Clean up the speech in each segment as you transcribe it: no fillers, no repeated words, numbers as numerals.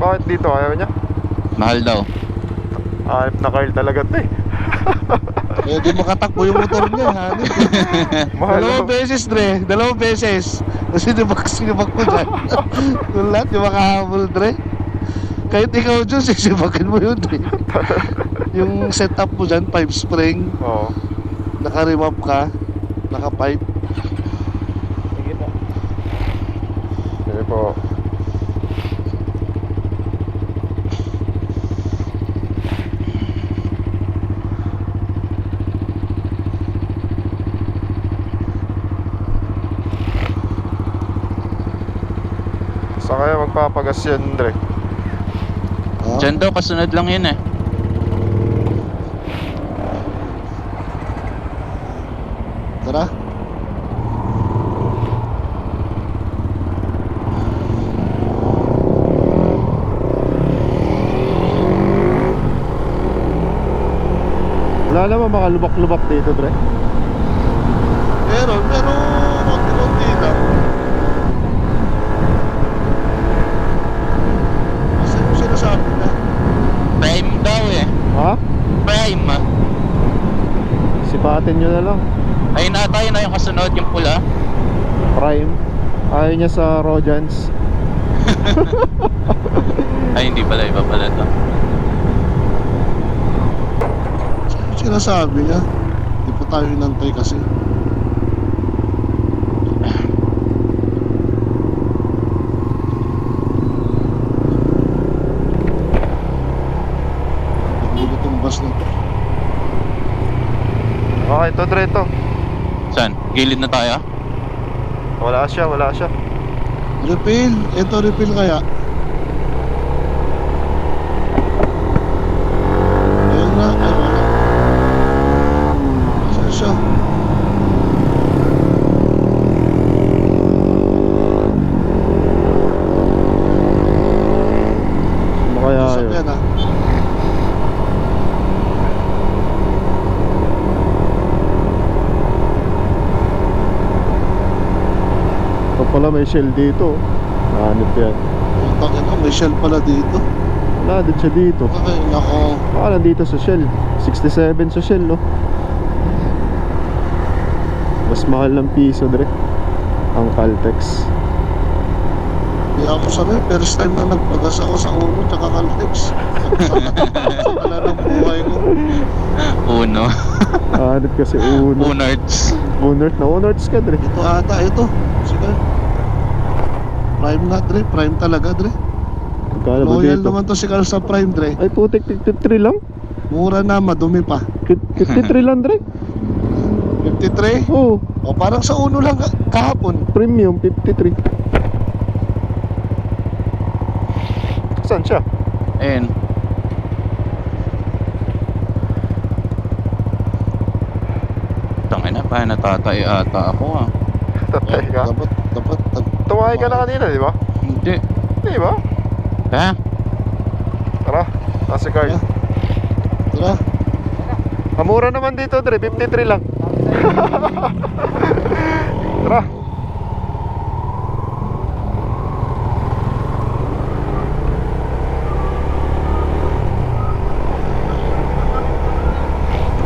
Bakit dito ayaw niya? Mahal daw. Hanip na Carl talaga to eh. Eh di makatakbo yung motor niya, hanip. Mahal Dalawang daw. beses, Dre. Dalawang beses. Kasi sinibak ko dyan. Yung lahat, yung makahabol, Dre. Kahit ikaw dyan, sisibakin mo yun, Dre. Yung setup mo dyan, 5 spring. Oo. Naka-remap ka. Naka-pipe. Sige po. Sige po. Saan kaya magpapagas yan, Dre? Oh. Diyan daw, kasunod lang yun eh. Tara. Wala naman makalubak-lubak dito, Dre. Pero konti-konti lang. Kasi yung sinasabi na. Prime daw eh. Ha? Prime. Sipatin nyo na lang. Ayun ata, yun na yung kasunod, yung pula. Prime. Ayaw niya sa Rojans. Ay, hindi pala, iba pala to. Yung sinasabi niya. Hindi pa tayo inantay kasi. Hindi itong bus na to. Okay, ito, Dre, ito. Saan? Gilid na tayo? Wala siya, wala siya. Refill. Ito refill kaya. Ayun na. Ay wala. Saan siya? Ano kaya yun? Sasakyan ah. Ito pala may shell dito. Hanip yan. Putang ina, may shell pala dito. Wala din siya dito. Ay, nako. Baka nandito sa shell. 67 sa shell, no? Mas mahal ng piso, Dre. Ang Caltex. Hindi ako sabi, first time na nagpagas ako sa uno tsaka Caltex. Wala ng buhay ko. Uno. Hanip kasi uno. Unards. Unort na unorts ka, Dre. Ito ata, ito. Sige. Prime nga, Dre. Prime talaga, Dre. Magkano ba Loyal dito? naman to si Carl sa Prime, Dre. Ay, putik, 53 lang. Mura na, madumi pa. 53 lang, Dre. 53? Oo, O parang sa uno lang kahapon. premium, 53. Saan siya? Ayun. Tangina pa, natatay ata ako ah. Tatay ka. Dapat. Tumakay ka na kanina, di ba? Hindi. Di ba? Ha? Tara, nasa card. Ah. Tara. Mura naman dito, Dre. 53 lang. Tara.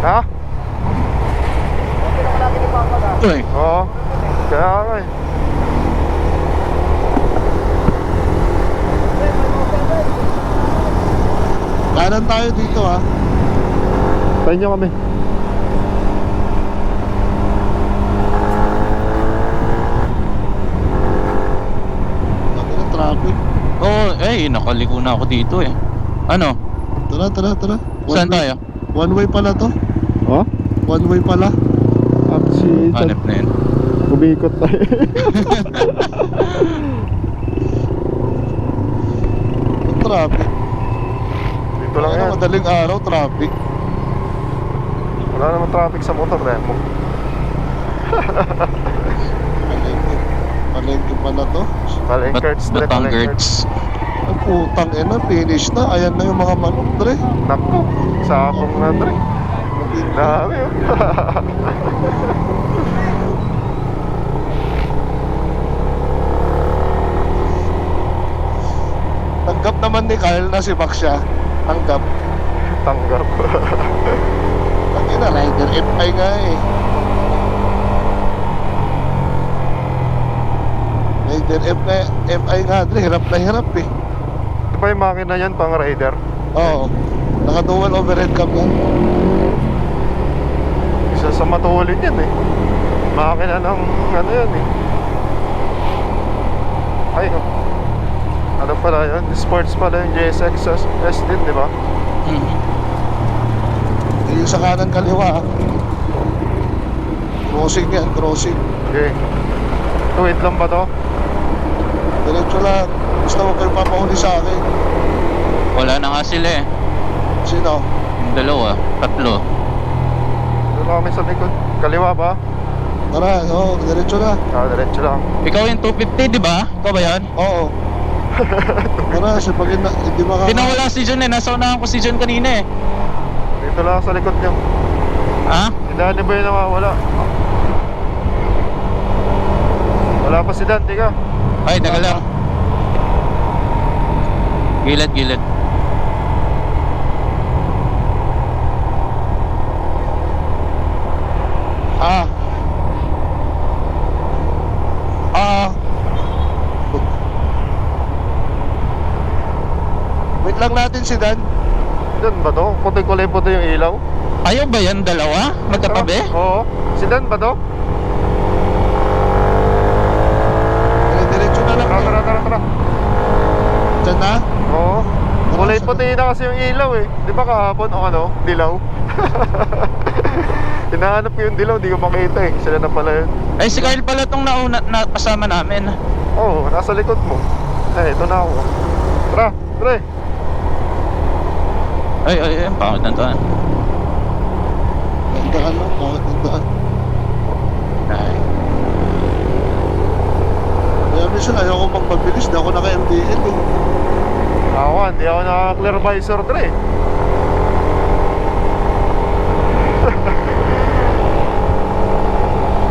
Ha? Uy. Oo. Kaya nga eh. Kanan tayo dito ah. Tayo nyo kami. Laki ng traffic. Oo, nakaliko na ako dito eh. Ano? Tara. Saan tayo? One way pala to. Oh? One way pala. Si Hanap na yun. Umikot tayo. Traffic. Dito lang Ano, yan. madaling araw, traffic. Wala naman traffic sa motor, Remo. Palengke pala to. Palengkerts, Dre. Batanggerts. Ay, putang ina, finish na. Ayan na yung mga manok, Dre. Naku, sakong na, Dre. Dami, oh. Tanggap naman ni Carl na si Max siya. Tanggap. Tanggap. Tangina, rider FI nga eh. Rider FI nga, Dre. Hirap na hirap eh. Di ba yung makina yan pang rider? Oo. Naka-dual overhead cam yan. Isa sa matulid yan eh. Makina ng ano yan eh. Ay, ano pala yun? Sports pala yung JSX S din, di ba? Mhm. Yung sa kanan kaliwa. Crossing yan, crossing. Okay. Tuwid lang ba to? Diretso lang. Basta huwag kayo papahuli sa akin. Wala na nga sila eh. Sino? Yung dalawa, tatlo. Doon kami sa likod. Kaliwa ba? Tara, oo, diretso na. Diretso lang. Ikaw yung 250, di ba? Ikaw ba yan? Oo. Tara, sa pagin na, hindi maka... Pinawala si John eh. Nasa unahan ko si John kanina eh. Dito lang sa likod niyo. Ha? Si Danny ba yung nawawala? Wala pa si Dan, tika. Ay, taga lang. Gilid, gilid. Ah. Wait lang natin si Dan. Dan ba to? Puti-kulay puti yung ilaw? Ayaw ba yan dalawa? Magkatabi? Oo. Si Dan ba to? Diretso na lang. Tara. Diyan na? Oo. Kulay puti na kasi yung ilaw eh. Di ba kahapon o ano? Dilaw? Hinahanap ko yung dilaw, di ko makita eh. Sila na pala yun. Ay, si Kyle pala tong nauna na kasama namin. Oo, nasa likod mo. Eh, ito na ako. Tara, pre. Ay, bakit nandoon? Nandaan lang, bakit nandaan? Ay. Kaya minsan ayaw ko magpabilis, di ako naka-MDL eh. Ako, hindi ako naka-clear visor, pre.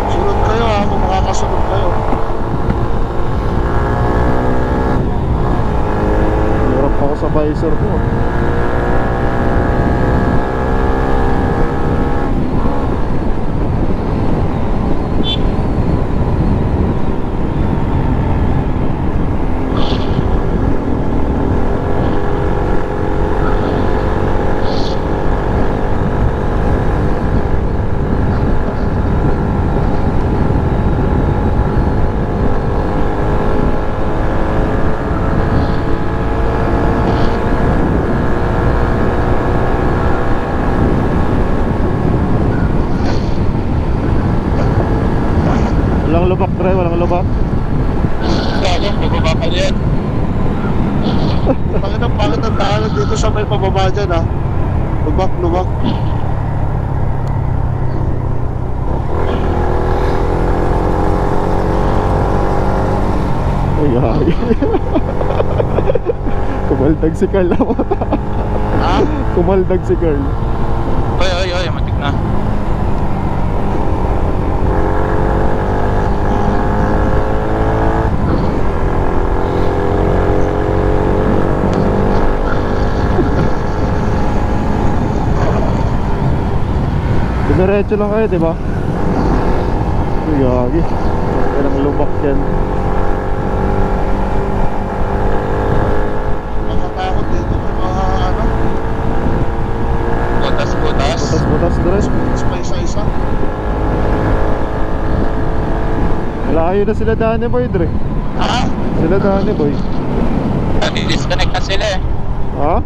Sunod kayo ha, kung makakasunod kayo. Hirap ako sa visor ko. Walang lubak, pre, walang lubak. Gago, bababa pa yan. Pangit ang daanan dito sa may pababa dyan ha. Lubak. Ay. Kumaldag si Carl. Ha? Kumaldag si Carl. Ay, matik na. Diretso lang kayo, di ba? Yagi. Walang lubak yan. Nakatakot dito may mga ano. Butas. Butas, Dre. Mas pa isa-isa. Malayo na sila Danny Boy, Dre. Ha? Sila Danny Boy. Disconnect na sila eh. Ha?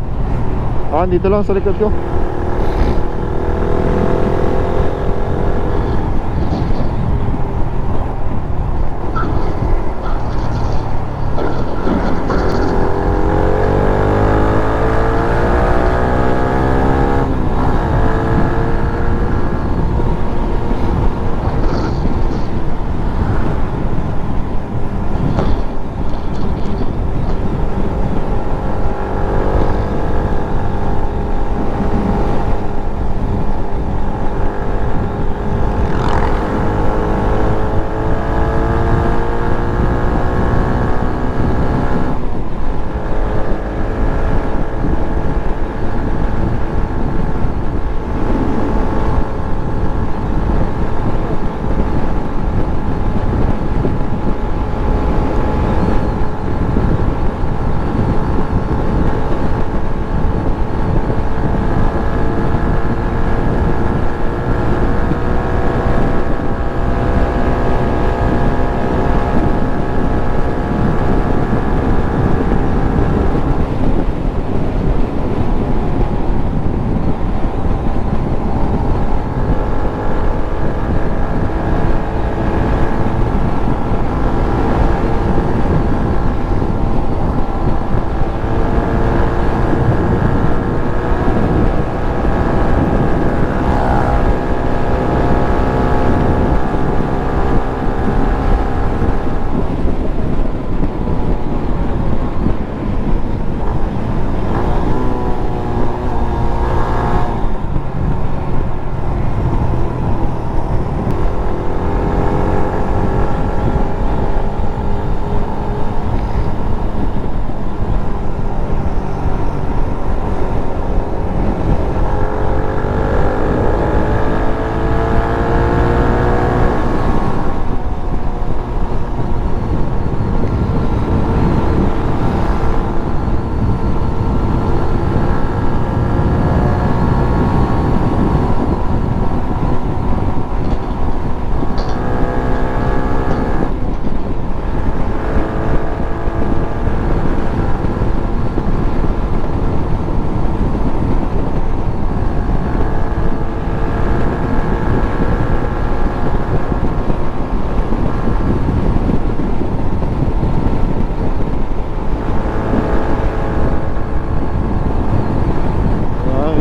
Dito lang sa likod ko.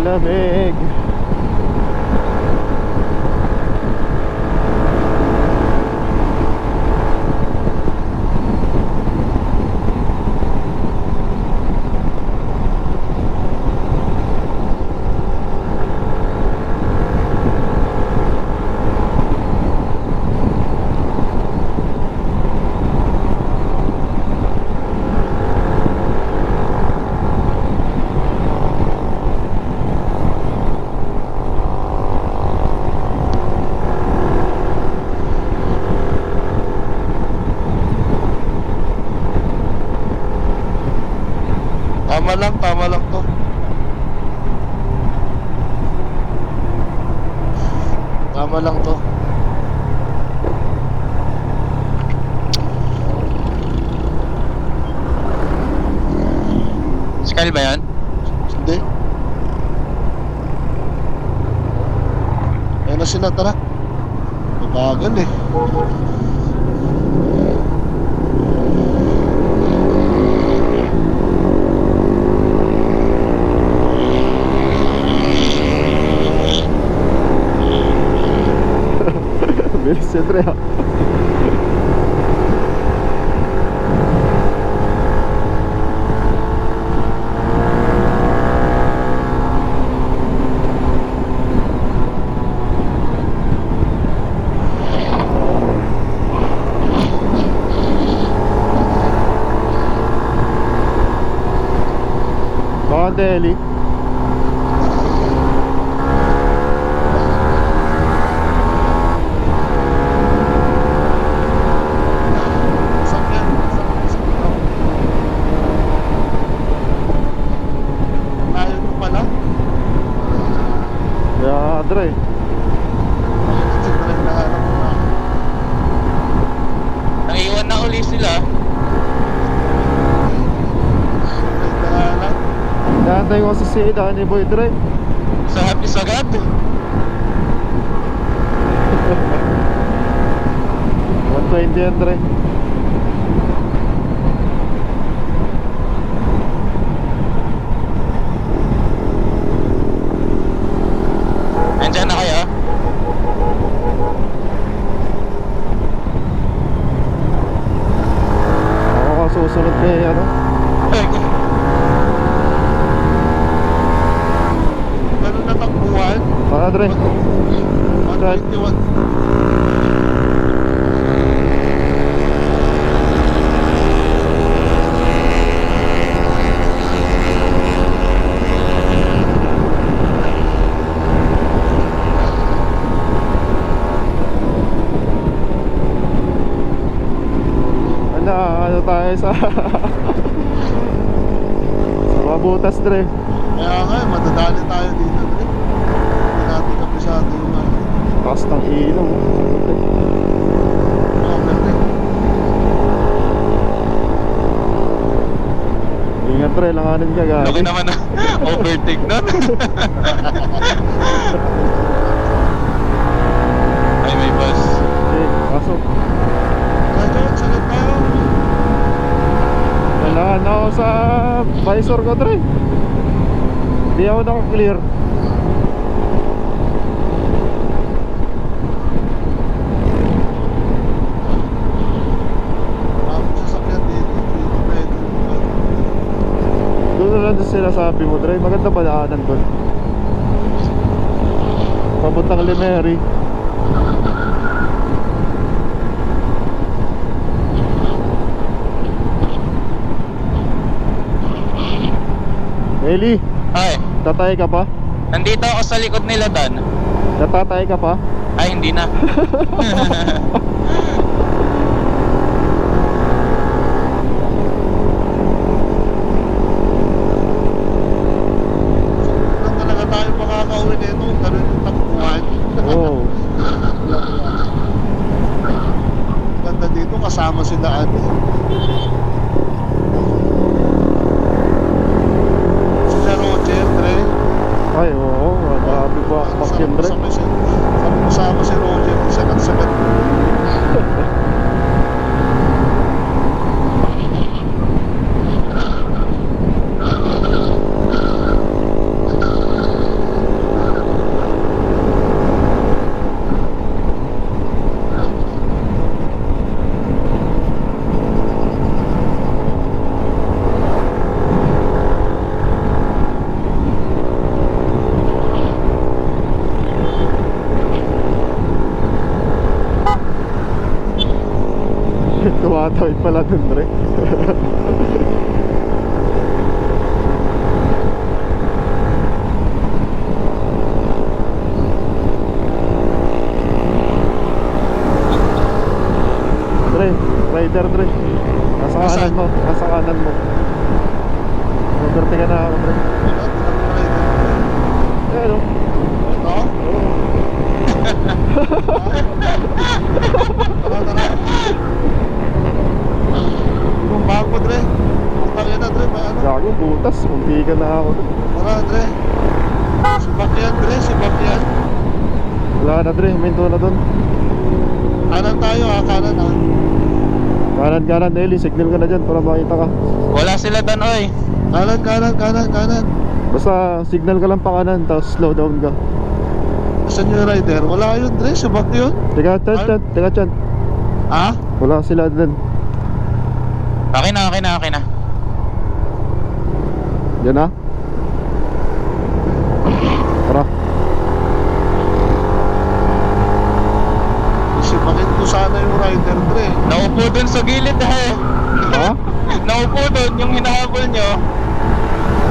lamig. Tama lang to. Tama lang to. Skal ba yan? Hindi. Ayan na sila, tara. Mabagal eh. Bilis yan, Dre, ha? Baka Delhi. Sakyan. Layo nyo pala. Kaya, Dre. Siyempre nahanap ko na. Naiwan na uli sila. Nahanap. Naantay ko si Sida ni Boy Dre. Sa happy sagad. 120 yan, Dre. Nandyan na kayo? Ako ka susunod kay ano. Ganun na takbuhan. Para, Dre. 121. Ano tayo sa sa Mabutas, Dre. Kaya nga, madadali tayo dito. Hindi natin kabisado yung ano. Taas ng ilong. Ingat, Dre, langanin ka, Laki gagi. naman na overtake nun. Ay, may bus. Okay, pasok. Medyo, sagot tayo. Kailangan ako sa visor ko, Dre. Hindi ako naka-clear. Tapos sasakyan dito. Dito pwede. Doon na lang sa sinasabi mo, Dre. Maganda ba daanan doon? Papuntang Limeri. Eli, Ay, tatay ka pa? nandito ako sa likod nila, Dan. Natatay ka pa? Ay, hindi na. Saan talaga tayo makakauwi nito? Ganun yung takbuhan. Oo. Ganda dito, kasama sila ano. Sila Roger, Dre. Ay, oo. Marami pa akpak yun, Dre. Sabi ko si Roger, sagat-sagat. Tawid pala dun, Dre. Dre, rider, Dre. Nasa kanan Nasaan? mo, nasa kanan mo. Magkarte ka na ako, Dre. Ayan, oh. Ito? Tara, tara. Yung bago, Dre. Putang ina, Dre. May ano? Gago, butas. Munti ka na ako, Dre. Tara, Dre. Sibak yan, Dre. Sibak yan. Wala na, Dre. Minto na dun. Kanan tayo, ha. Kanan, ha. Kanan, kanan, Eli. Signal ka na dyan para makita ka. Wala sila doon, oy. Kanan, kanan, kanan, kanan. Basta signal ka lang pa kanan, tapos slow down ka. Saan yung rider? Wala yun, Dre. Sibak yun. Teka, chan. Teka, chan. Ha? Wala sila dun. Akin na, akin na, akin na. Yan na. Tara. Sibakin ko sana yung rider, Dre. Naupo doon sa gilid, eh. Ha? Naupo doon, yung hinahabol nyo.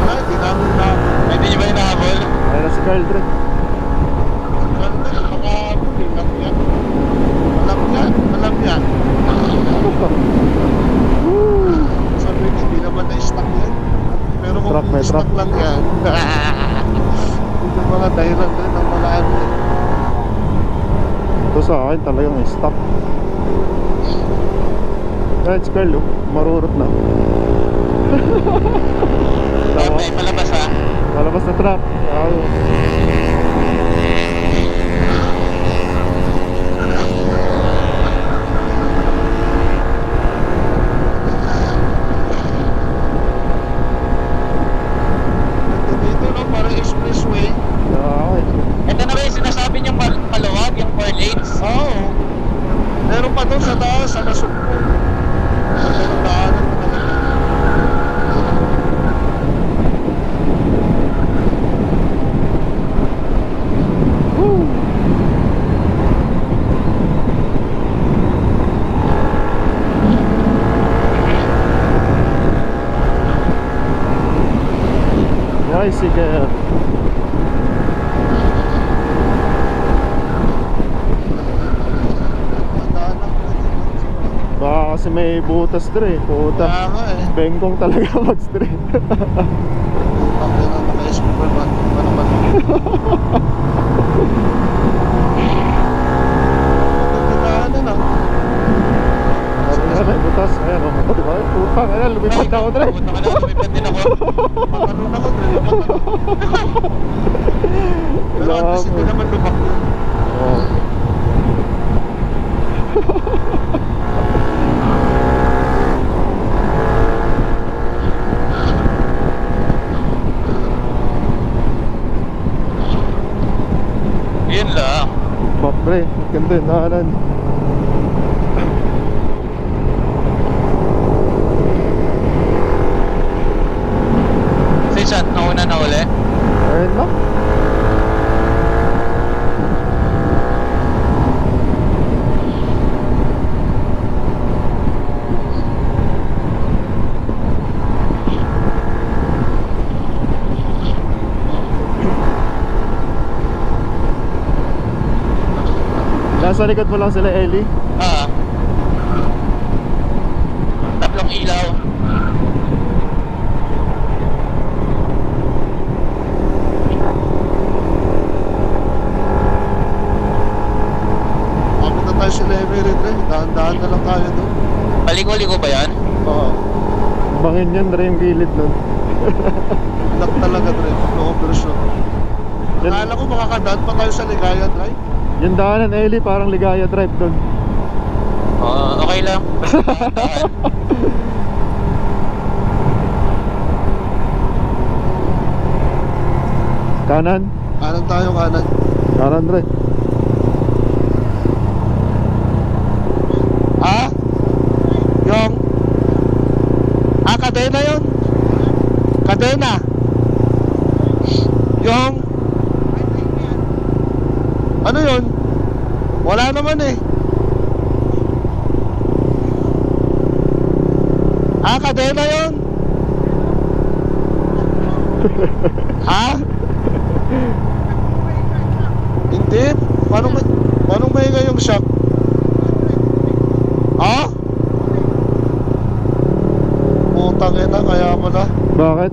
Wala, di namin na. Hindi nyo ba hinahabol? Ayan na si Carl, Dre. Ganda, makahabol eh. Alam yan. Alam yan. Alam yan. Sabi ko, hindi naman na-stock yan. Pero kung Truck, may stock truck. lang yan. Hindi mga dahilan rin ang malaan yan. Ito sa akin talagang stock. Ayan si Carl, oh. Marurot na. May palabas, ha? Malabas na truck. Ayaw. Dito, no? Parang expressway. Okay. Ito na ba yung sinasabi niyong maluwag, yung 4 lanes? Oo. Meron pa doon sa taas, sa nasugpo. Pero daanan mo talaga. Woo! Ay, sige. Daanan mo talaga. Baka kasi may butas, Dre. Puta. Kaya nga eh. Bengkong talaga, Max, Dre. Ang ganda naka-escobar ba? Ano naman? Daanan ah. Ayan, may butas. Ayan, oh. Diba? Puta, ayan, lumipad na ako, Dre. Pumunta ka na, lumipad din ako. Matalon ako, Dre. Matalon. Pero at least hindi naman lumakbo. Oh. Yun lang. Bak, Dre. Ganda yung daanan. Si Chat, nauna na uli. Ayun lang. Nasa likod mo lang sila, Ellie. Ah. Tatlong ilaw. Kapit na tayo sila Emery, Dre. Daan-daan na lang tayo doon. Paliko-liko ba yan? Oo. Bangin yun, Dre, yung gilid nun. Lock talaga, Dre. No-overshoot. Yan, Akala ko makakadaan pa tayo sa Ligaya Drive. yung daanan, Ellie, parang Ligaya Drive dun. Oo, okay lang. Basta daan. Kanan. Kanan tayo, kanan. Kanan, Dre. Ha? Yung... kadena yun. Kadena. Yung... Ano yun? Wala naman eh. Ah, kadena yun? Ha? Hindi. Paano may yung shock? Ha? Putang ina, kaya pala. Bakit?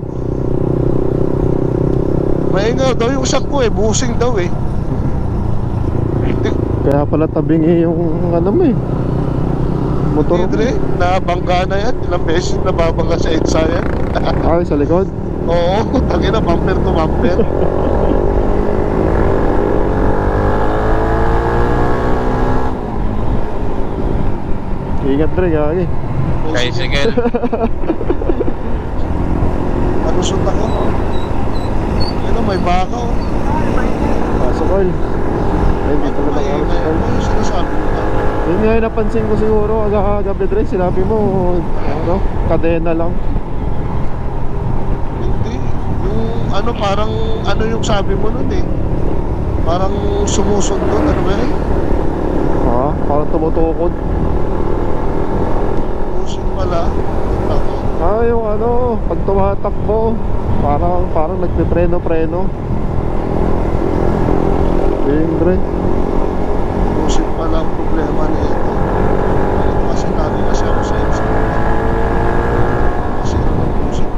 Mahinga daw yung shock ko eh, busing daw eh. Kaya pala tabingi yung ano mo eh. Motor mo. Hindi, nabangga na yan. Ilang beses nababangga sa EDSA yan. Ay, sa likod. Oo, tangina, bumper to bumper. Ingat Dre, gagi. Tricycle. Nalusot ako. Ano, may baka oh. Pasok oil. Ay, hindi Ano talaga may pasok oil. ano yung sinasabi mo na? Yun nga yung napansin ko siguro agabi Dre, sinabi mo ano, kadena lang. Hindi. Yung ano, parang ano yung sabi mo nun eh. Parang sumusundot, ano ba eh? Ha? Parang tumutukod. Pusing pala. Ako. Ah, yung ano, pag tumatakbo, parang nagpipreno-preno. Yun Dre. Pusing pala ang problema na ito. Kasi lagi kasi ako sa EDSA. Kasi ano ang pusing.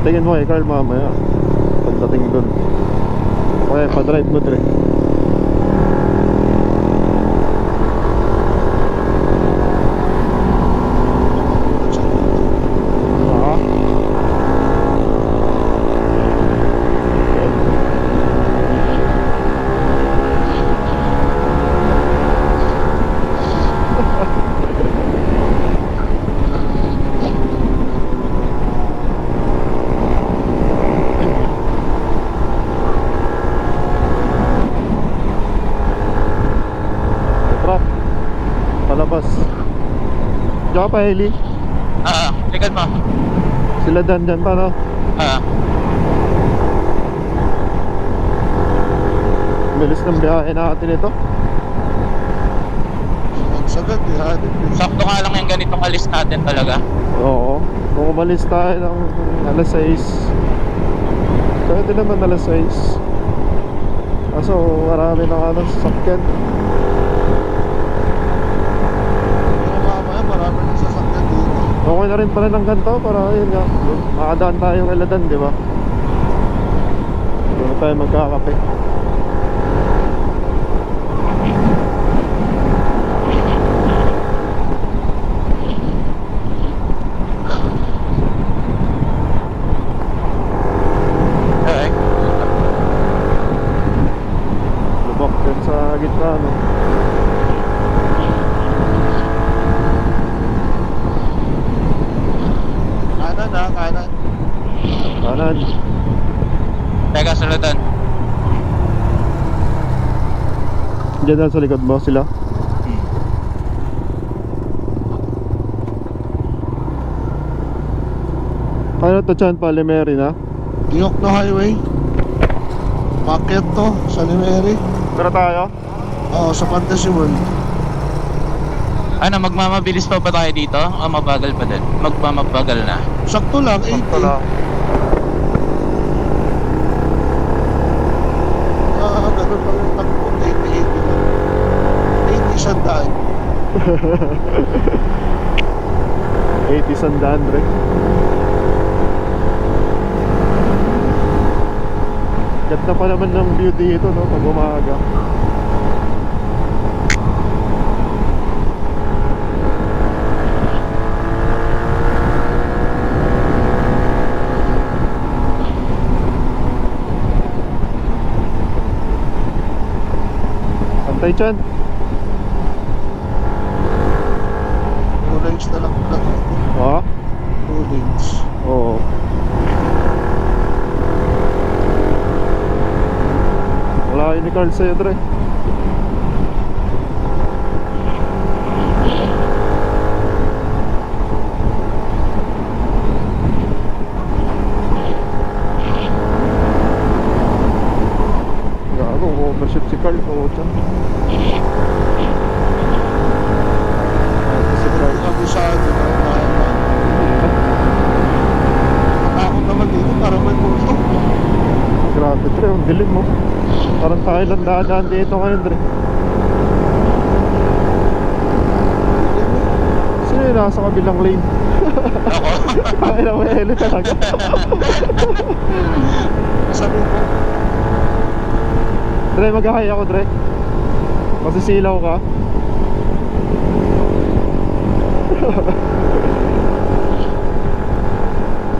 Tingin mo Carl mamaya pagdating dun. Okay, pa-drive mo Dre. Ha? Truck palabas. Diyan ka pa Heli? Likod mo. Sila Dan dyan pa no? Bilis ng biyahe natin ito. Ang sagad, ihanip eh. Sakto nga lang yung ganitong alis natin talaga. Oo. Kung umalis tayo ng alas 6, pwede naman alas 6. Kaso marami ng ano, sasakyan. Pero mamaya marami ng sasakyan dito. Okay na rin pala ng ganito para yun nga, makadaan tayo kay Ladan, di ba? Doon tayo magkakape. Okay. Lubak din sa gitna, no? Kanan ha, kanan. Kanan. Teka, sulutan. Diyan na sa likod mo sila. Ano to dyan pa, Lemeri na? Diyok na highway. Paket to, sa Limeri. Tara tayo. Oo, sa Fantasy World. Ano, magmamabilis pa ba tayo dito? O mabagal pa din? Magmamabagal na. Sakto lang, 80. Sakto lang. Ganun lang yung takbo, 80 lang. 80 sandaan. 80 sandaan, Dre. Ganda pa naman ng view dito, no? Pag umaga. Pantay dyan. Two lanes na lang pala to. Ha? 2 lanes. Oo. Wala yun ni Carl sa'yo, Dre. Gago, overshoot si Carl. Oo, dyan. Dilim mo. Parang tayo lang daan dito ngayon, Dre. Sino yung nasa kabilang lane? Ako. Ay na, may heli talaga. Sabi ko, Dre, mag-hi ako, Dre. Masisilaw ka.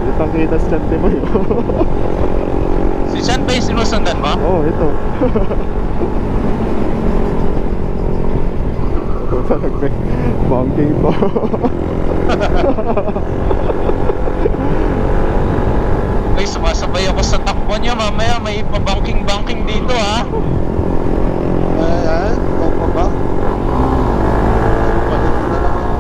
Kitang kita sa chante mo yun. Si Chan ba yung sinusundan mo? Oo, ito. Ito talaga. Banking pa. Ay, sumasabay ako sa takbo niya. Mamaya may ipabanking-banking dito, ha? ayan, ikaw pa ba? Palit na lang ako.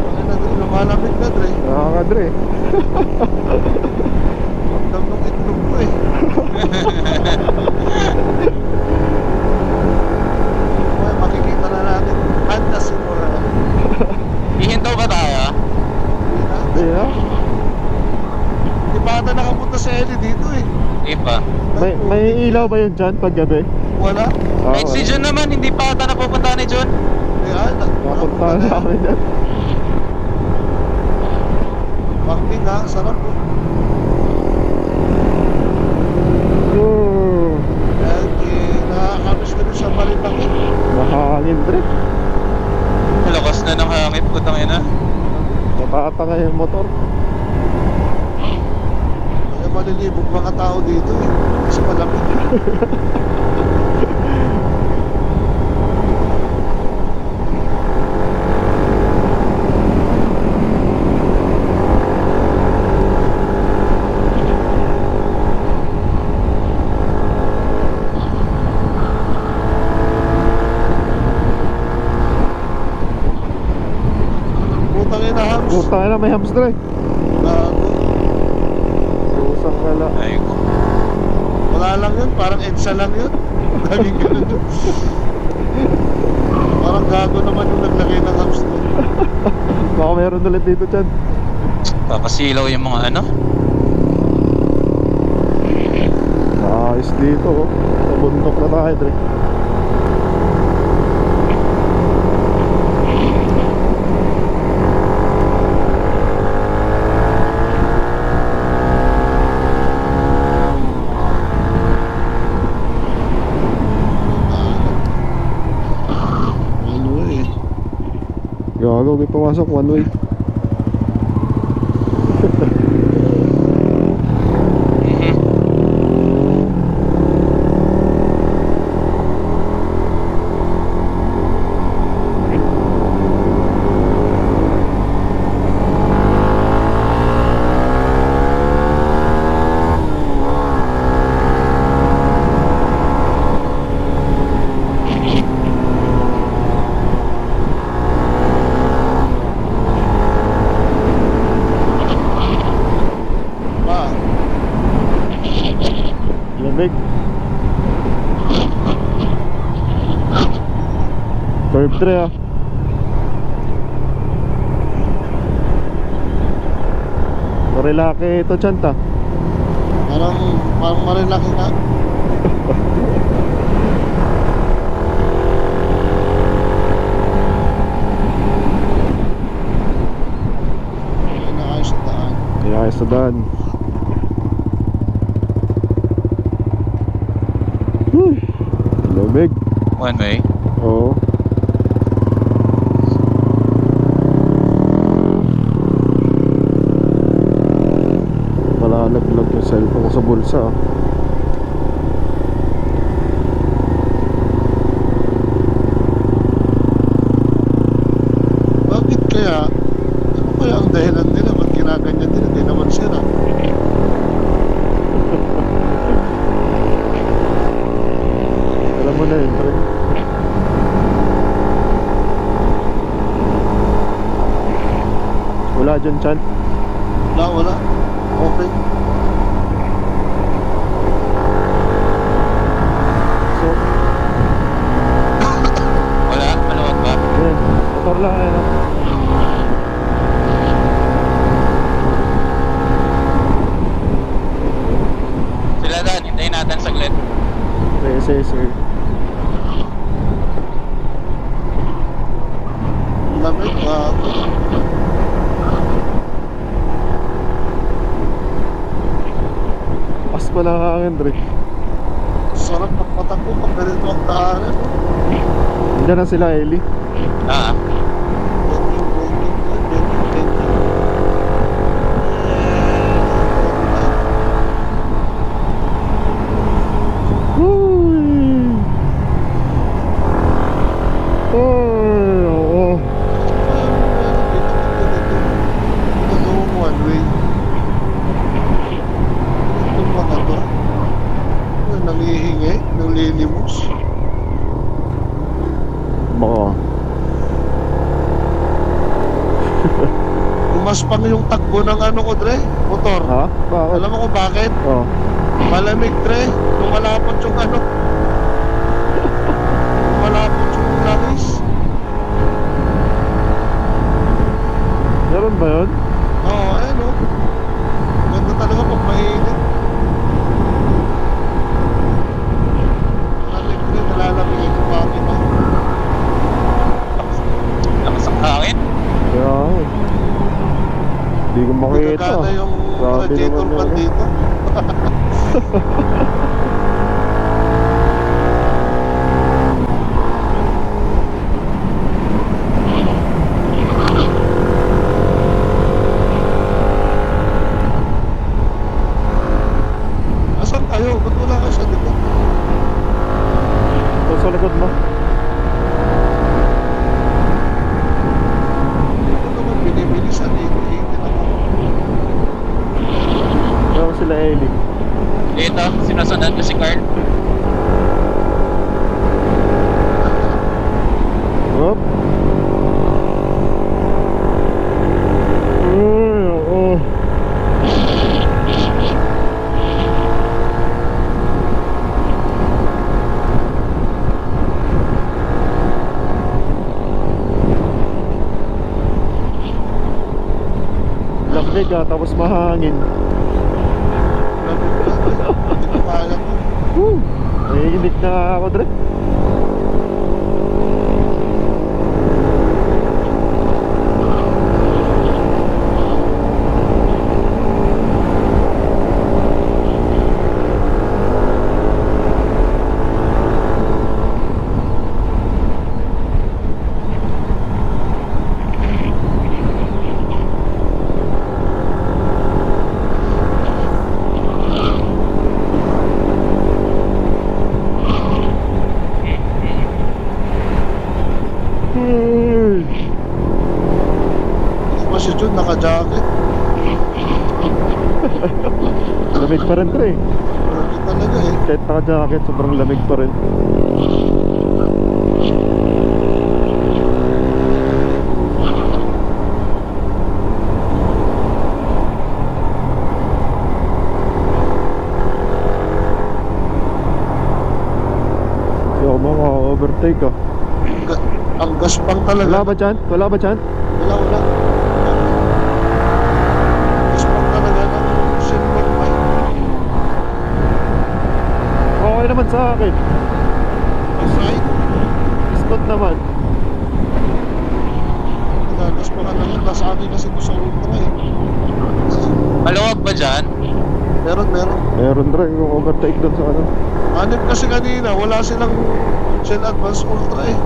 Ano na doon, lumalamig na, Dre. Nakaka, Dre. Ramdam ng itlog ko eh. Well, makikita na natin. Handa simula. Hihinto ba tayo? Hindi na. Di ba ata nakapunta sa Eli dito eh? Hindi pa. May ilaw ba yun dyan pag gabi? Wala. Eh, si Jun naman, hindi pa ata napupunta ni Jun. Ayan, Napunta na kami dyan. Banking ha, sarap eh. Ayan, nakakamiss ko rin sa Maritangin. Nakahangin, Dre. Lakas na ng hangin, putang ina. Natatanga yung motor. Kaya malilibog mga tao dito eh. Kasi malamig eh. Putang ina hams. Puta na, may hams, Dre. Gago. Usang wala. Ay ko. Wala lang yun, parang EDSA lang yun. Laging ganun yun. Parang gago naman yung naglagay ng hams doon. Baka meron ulit dito dyan. Papasilaw yung mga ano. Ayos dito, oh. Sa bundok na tayo, Dre. Ano eh. Gago, may pumasok one way. Mhm. Pa, Lamig. Curve, Dre, ah. Marilaki ito, Chanta. parang marilaki nga. Ayun na ayos sa daan. Kaya sa daan. Lamig. One way. Oo. Malalaglag yung cellphone ko sa bulsa, ah. Bakit kaya? Ano kaya ang dahilan nila? Ba't ginaganyan nila? Di naman sila. Wala dyan, Chan. Wala. Okay. So, Wala, maluwag ba? yun. Motor lang, ayun. Sila Dan, hintayin natin saglit. Sige, sige. Lamig, Pas pa lang ang hangin, Dre. sarap ng patak ko pag ganito ang daanan. Diyan na sila, Eli. Ah, Uy! Uy, oo. One way. Itong mga to. Nangihingi, nanglilimos. Baka. Umaspang yung takbo ng ano ko, Dre, motor. Ha? Bakit? Alam mo kung bakit? Oh. Malamig, Dre. Lumalapot yung ano. Lumalapot yung langis. Meron ba yun? Oo, ayun o. Ganda talaga pag mainit. Malamig, Dre. Nalalamigin ko kami na. lakas ang hangin. Kaya, hindi ko makita. Nagkakana yung Grabe radiator naman fan yun. dito. Asan kayo? Ba't wala kayo sa likod? Ito sa likod mo. Dito naman binibilisan dito. Hindi naman. Meron sila, Eli. Dito, sinusundan ko si Carl. Hop. Uy, oo. Lamig tapos mahangin. Hindi ko kaya ko. Woo! Nanginginig na ako, Dre. Uy! Hindi pa si Jun naka-jacket. Lamig pa rin, Dre. Hindi talaga eh. Kahit naka-jacket, sobrang lamig pa rin. Hindi ako maka-overtake ah. Ang gaspang talaga. Wala ba dyan? Wala ba dyan? Wala. Gaspang talaga ng silver bike. Okay naman sa akin. Aside, Spot naman. gaspang ka naman. Nasa akin kasi ito sa ultra eh. Maluwag ba dyan? Meron. Meron, Dre, yung overtake doon sa ano. Hanip kasi kanina, wala silang Shell Advance Ultra eh.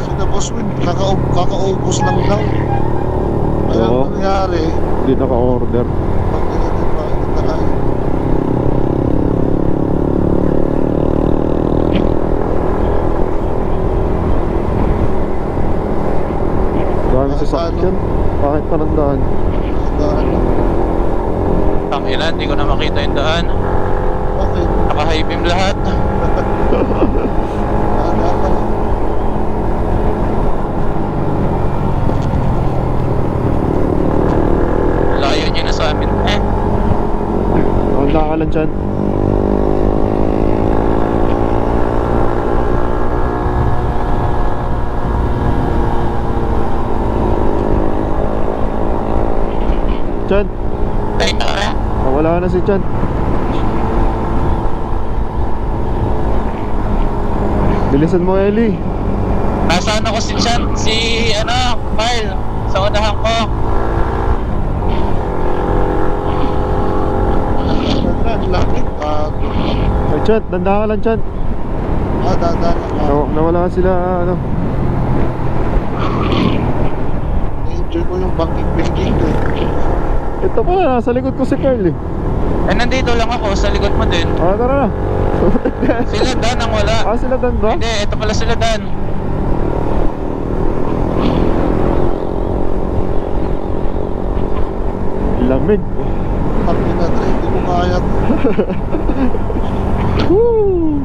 Sina Boss Win, kakaubos lang daw. Kaya Oo. ang nangyari, Hindi naka-order. bakit natin pakikita Dami sasakyan. Bakit pa ng daan? daan lang. Tangina, hindi ko na makita yung daan. Bakit? Naka-high beam lahat. Daan lang. Chan. Chan, Tayo na. nawala na si Chan. Bilisan mo, Ellie. Nasaan ako si Chan? Si, Kyle. Sa unahan ko. Ang lapit. Ay, Chan, tanda ka lang, Chan. Dadan. Nawala sila, ano. Na-enjoy ko yung banking eh. Ito pala, nasa likod ko si Carl eh. Nandito lang ako. Sa likod mo din. Tara na. Sila Dan ang wala. Sila Dan ba? Hindi, ito pala sila Dan. Lamig. Tapi na Dre, hindi ko kaya. Woo!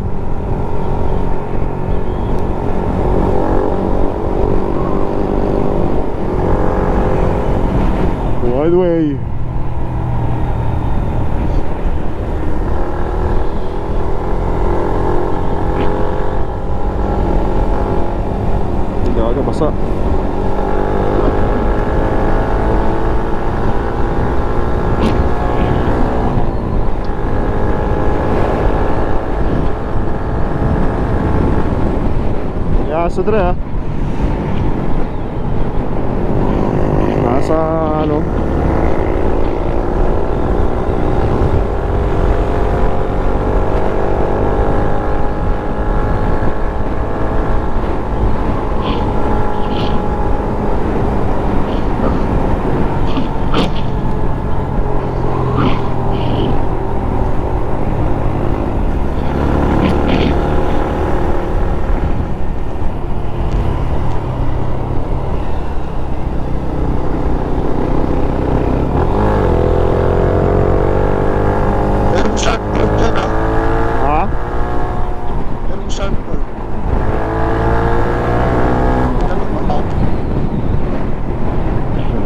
Wide way. Hindi agak basa. Aso Dre ha. Nasa ano. Merong shotgun dyan Ha? Merong shotgun. Ano ba?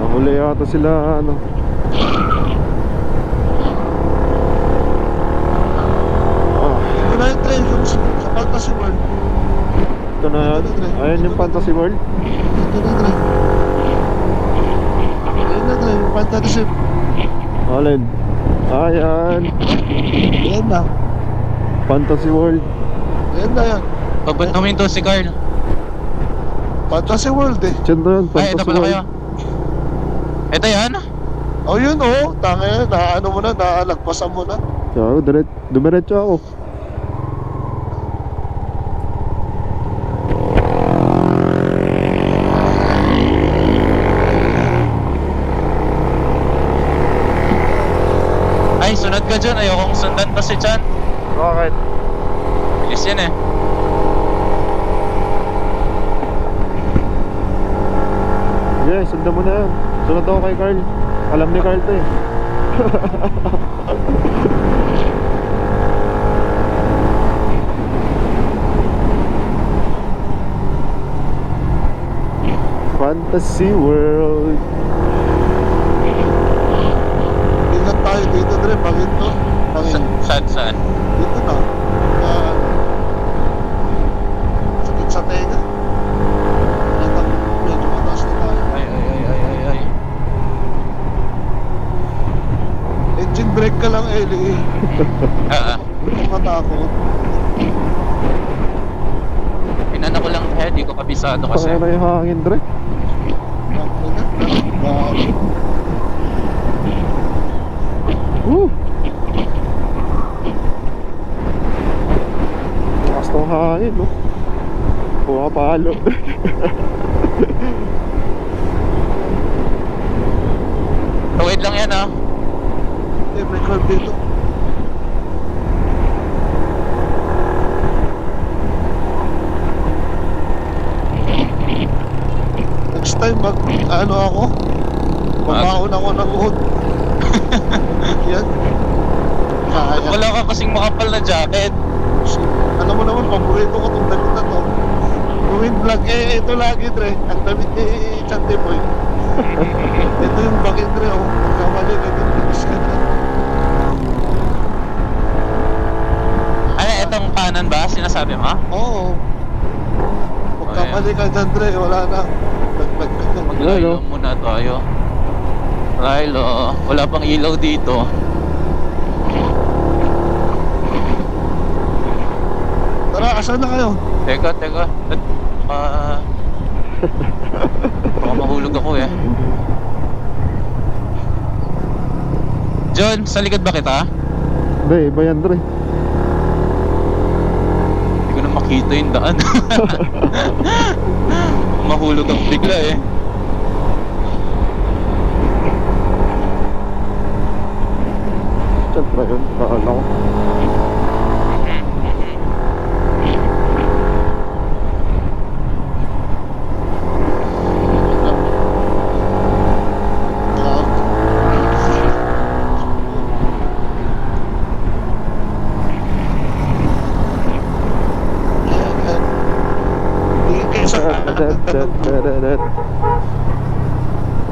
Nahuli yata sila ano. Ito na yung train yung sa Fantasy World. Ito na yan. Ayan yung Fantasy World. Ito na Dre. Ayun na Dre, yung Fantasy. Alin? Ayan. Ayan na. Fantasy World. Ayan na yan. Pabot namin to si Carl. Fantasy World eh. Diyan na yan. Ay, ito Fantasy pala kayo. World. Ito yan. Oh yun oh. Tanga yan. Naano mo na. Naalagpasan mo na. Kaya dumiretso ako. Ay, sunod ka dyan. Ayokong sundan pa si Chan. Bakit? Bilis yan eh. Yeah, sundan mo na yan. Sunod ako kay Carl. Alam ni Carl to eh. Fantasy World. Ingat tayo dito Dre. Bakit to? Bakit? Saan? Dito na. Sakit sa tenga. Medyo mataas na tayo. Ay. Engine brake ka lang, Eli. Huwag kang matakot. Inano ko lang kaya, di ko kabisado kasi. Pakaya na yung hangin, Dre. Bakit na? Bakit? Woo! Lakas ng hangin, no? Pumapalo. Tawid lang yan ah. May curve dito. Next time ano ako? Mabaon ako ng hood. Yan. Kaya. Wala ka kasing makapal na jacket. Alam mo naman, paborito ko itong damit na to. Gawin vlog, ito lagi Dre. Ang damit ni Chante Boy. Ito yung bakit Dre, oh. Pagkamali, ganyan. ka dyan, Dre. Wala na. Maglayo muna tayo. Dahil wala pang ilaw dito. Tara, asan na kayo? Teka. Baka mahulog ako eh. John, sa likod ba kita? Hindi, iba yan, Dre. Hindi ko na makita yung daan. Mahulog ako bigla eh. Siyempre yun, bahala ko.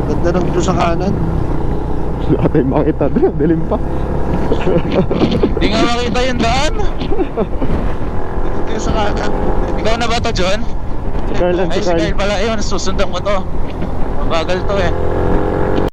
Ganda ng view sa kanan. Wala tayong makita, Dre. Dilim pa. Hindi nga makita yung daan. Dito tayo sa kanan. Ikaw na ba to, John? Si Carl, Ay, si Kyle pala. Ayun, susundan ko to. Mabagal to eh.